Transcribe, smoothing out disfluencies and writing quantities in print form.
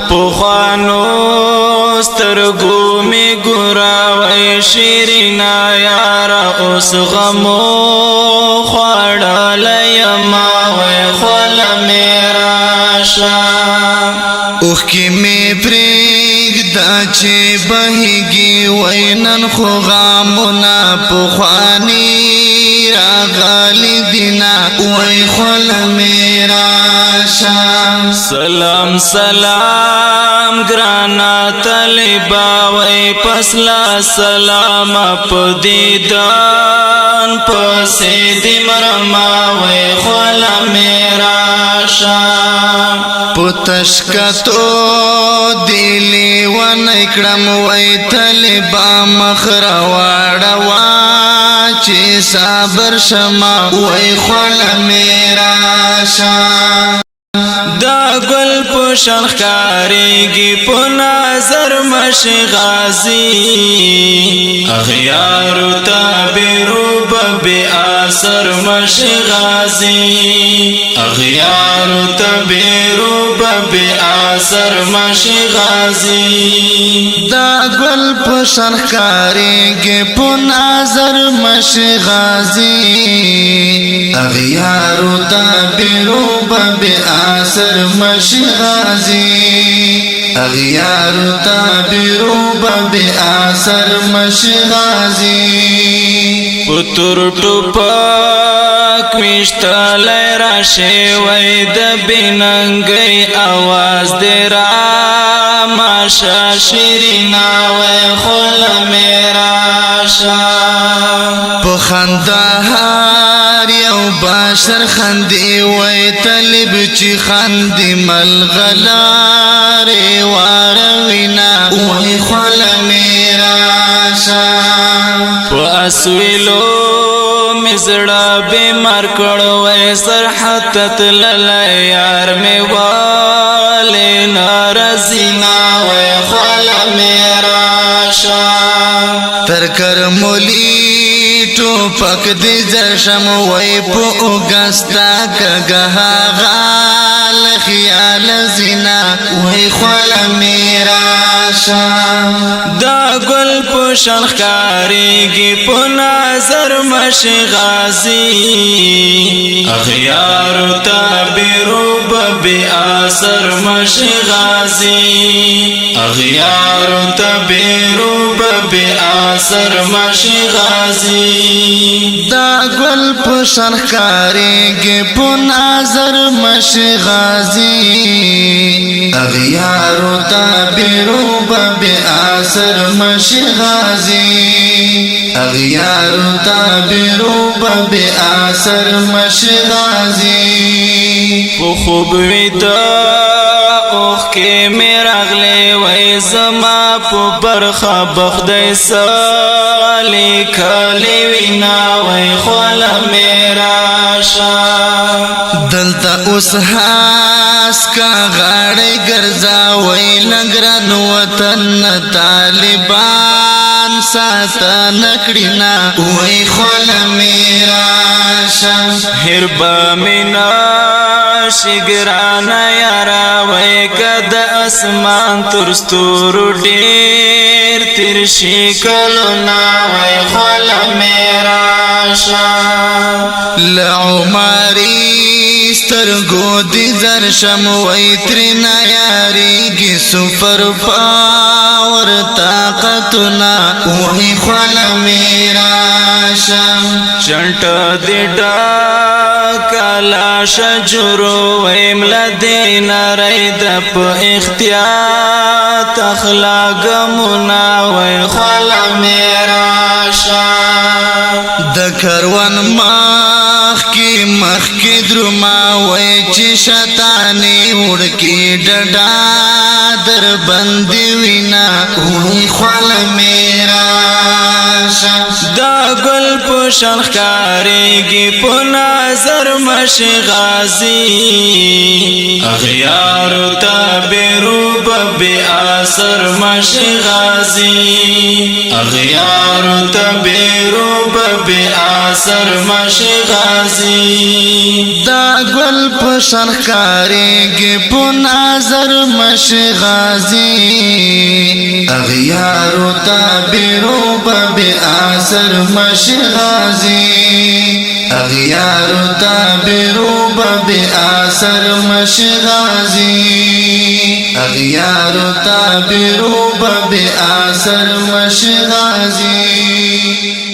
پوخانو سترګو می ګوراوي شیرینا یارا اوس غمو خړلای ما وای خل میرا شا اوخ کی می پرېګ دا چې بهږي وینن خو غمونه پوخانی راغلی دینا وای خل میرا شا سلام سلام گرانا طالبا وای پسلا سلام په دیدان پسې دی مرما وای خل میرا شا پتشکتو دلی ونکړم وای طالبا مخرا واړوا چې صبر شما وای خل میرا شا دا گل پوشن خاریگی پو نظر مشی غازی اغیارو تابیرو ببی آسر مشی غازی اغیارو تابیرو ببی آسر مشی غازی دا گل پوشن خاریگی پو نظر مشی غازی اغیارو تابیرو ببی آسر مشی غازی اغیارو تابیرو ببی آسر مشی غازی پتر ټوپک مشتالی راشي وای د بننګي आवाज دې را ماشا شیرینا وای خل میرا شا په خندا هر یو بشر خندي وای طالب چې خندي ملغلارې واروینا وای خل میرا شا په اسویلو مزړه بیمار کړو وای سرحد تل یار می والے نارزینا وای خل میرا شا تر کرمولی ټوپک دې زرشم وای په اوګستا کګه غال خیال زینا وای خل میرا شا دا گل پوشن خاریگی پو نظر مشی غازی اغیارو تابیرو ببی آسر مشی غازی اغیارو تابیرو ببی آسر مشی غازی دا گل پوشن خاریگی پو نظر مشی غازی اغیارو تابیرو ببی آسر مشی غازی اغیارو تابیرو ببی آسر مشی غازی پو خوب ویدا اوخ کې میراغله وای زما په برخه بخدای سالی کلی وینا وای خل میرا شا دلتا اوس هاس کا غاړې ګرځا وای لنګران وطن طالبان ساتن کړینا وای خل میرا شا هربا مینا شګرانا یارا وای کد اسمان تر ستورو ډیر تر شي کلونا وای خل میرا شا لعمری سترګو دې زرشم وای ترنا یاریږي سپر پاور طاقتنا وای خل میرا شا چنټ دې ډا کلا شجرو ویم لدین رید په اختیار اخلاق منا وای خل میرا شا د کروان مخ کی درما وای چې شیطانی وړکی ډډا در بندي وینا وای خل میرا شا دا گل پوشن خاریگی پو نظر مشی غازی اغیارو تابیرو بب بی آثر مشی غازی اغیار تبیرو بی آثر مشی غازی دا گل پشن خکاریگی پو نظر مشی غازی اغیارو تابیرو بی آثر مشی غازی اغیارو تابیرو بی آثر مشی غازی اغیارو تابیرو بی آثر مشی غازی